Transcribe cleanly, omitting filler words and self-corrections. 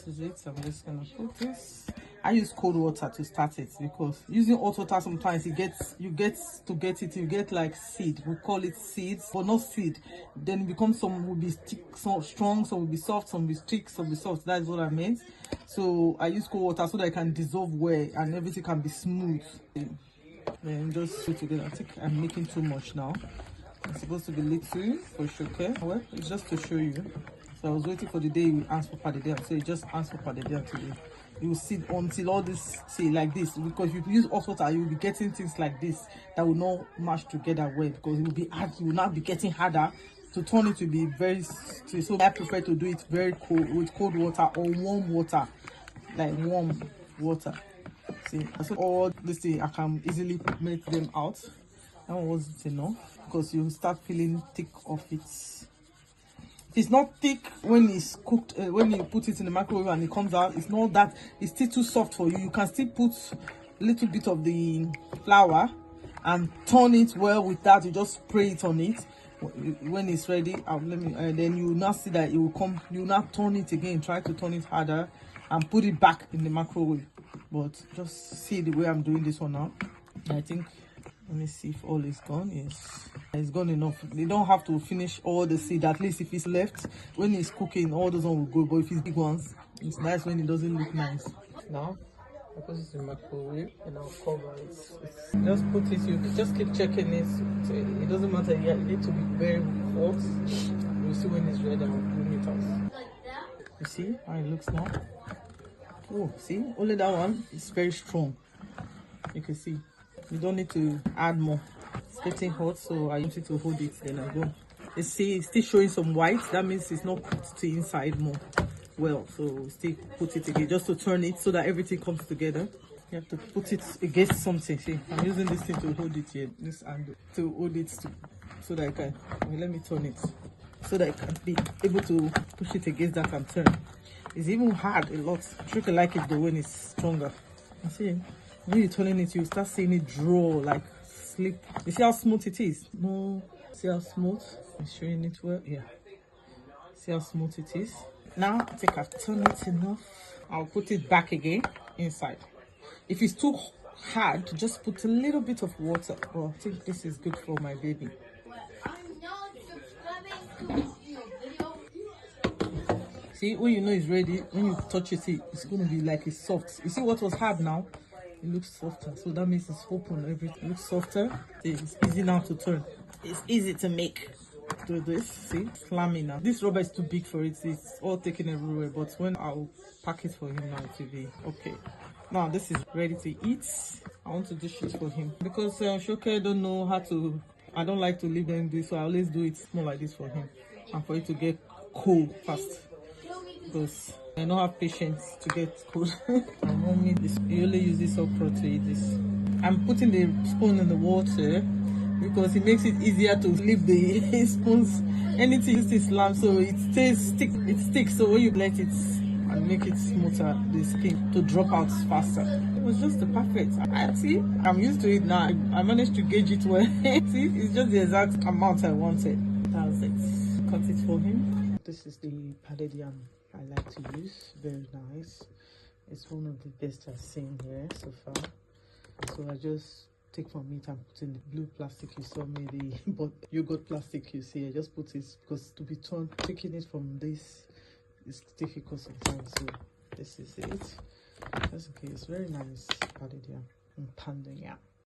this is it. I'm just gonna put this. I use cold water to start it because using hot water sometimes you get like seed. We call it seeds, but not seed. Then it becomes, some will be thick, some strong, some will be soft, some will be thick, some will be soft. That's what I meant. So I use cold water so that it can dissolve well and everything can be smooth. Then just put together. I think I'm making too much now. It's supposed to be little for sure. Okay, well, it's just to show you. So I was waiting for the day you answer for the day, so you just answer for the day today. You will see until all this say like this, because if you use hot water, you will be getting things like this that will not match together well, because it will be hard. You will not be getting harder to turn it to be very still. So I prefer to do it very cold, with cold water or warm water, like warm water. See, so all this thing I can easily make them out. That one wasn't enough, because you start feeling thick of it. If it's not thick when it's cooked, when you put it in the microwave and it comes out, it's not that, it's still too soft for you. You can still put a little bit of the flour and turn it well with that. You just spray it on it. When it's ready, then you will now see that it will come. You will not turn it again, try to turn it harder and put it back in the microwave. But just see the way I'm doing this one now. I think, let me see if all is gone. Yes, it's gone enough. They don't have to finish all the seed. At least if it's left when it's cooking, all those ones will go. But if it's big ones, it's nice when it doesn't look nice. Now I put it in the microwave and I'll cover it. Just put it. You just keep checking it. It doesn't matter. Yeah, it needs to be very hot. You'll see when it's ready. I'll bring it out. You see how it looks now? Oh, see, only that one is very strong. You can see. You don't need to add more. It's getting hot, so I want you to hold it. Then I go. You see, it's still showing some white. That means it's not cooked to inside more. Well, so still put it again just to turn it so that everything comes together. You have to put it against something. See, I'm using this thing to hold it here. This handle to hold it so that I can. Well, let me turn it so that I can be able to push it against that and turn. It's even hard a lot. I really like it though when it's stronger. You see. When you're turning it, you start seeing it draw, like slip. You see how smooth it is? No. See how smooth? I'm showing it well. Yeah. See how smooth it is? Now, I think I've turned it enough. I'll put it back again inside. If it's too hard, just put a little bit of water. Oh, I think this is good for my baby. See, when you know it's ready, when you touch it, it's going to be like it's soft. You see what was hard now? It looks softer, so that means it's open. Everything looks softer. See, it's easy now to turn. It's easy to make. Do this, see, slamming now. This rubber is too big for it. It's all taken everywhere. But when I'll pack it for him now, it will be okay. Now this is ready to eat. I want to dish it for him because Shoke don't know how to. I don't like to leave them do, so I always do it small like this for him and for it to get cold fast. Because I don't have patience to get cold. And mommy, you only use this okra to eat this. I'm putting the spoon in the water because it makes it easier to leave the spoons. Anything is lamb, so it stays stick. It sticks. So when you let it and make it smoother, the skin to drop out faster. It was just the perfect. I see. I'm used to it now. I managed to gauge it well. See, it's just the exact amount I wanted. That's it. Cut it for him. This is the padded yam I like to use. Very nice. It's one of the best I've seen here so far. So I just take from it and put in the blue plastic you saw me, the yogurt plastic you see. I just put it because to be turned, taking it from this is difficult sometimes. So this is it. That's okay. It's very nice padded yam and pounded yam.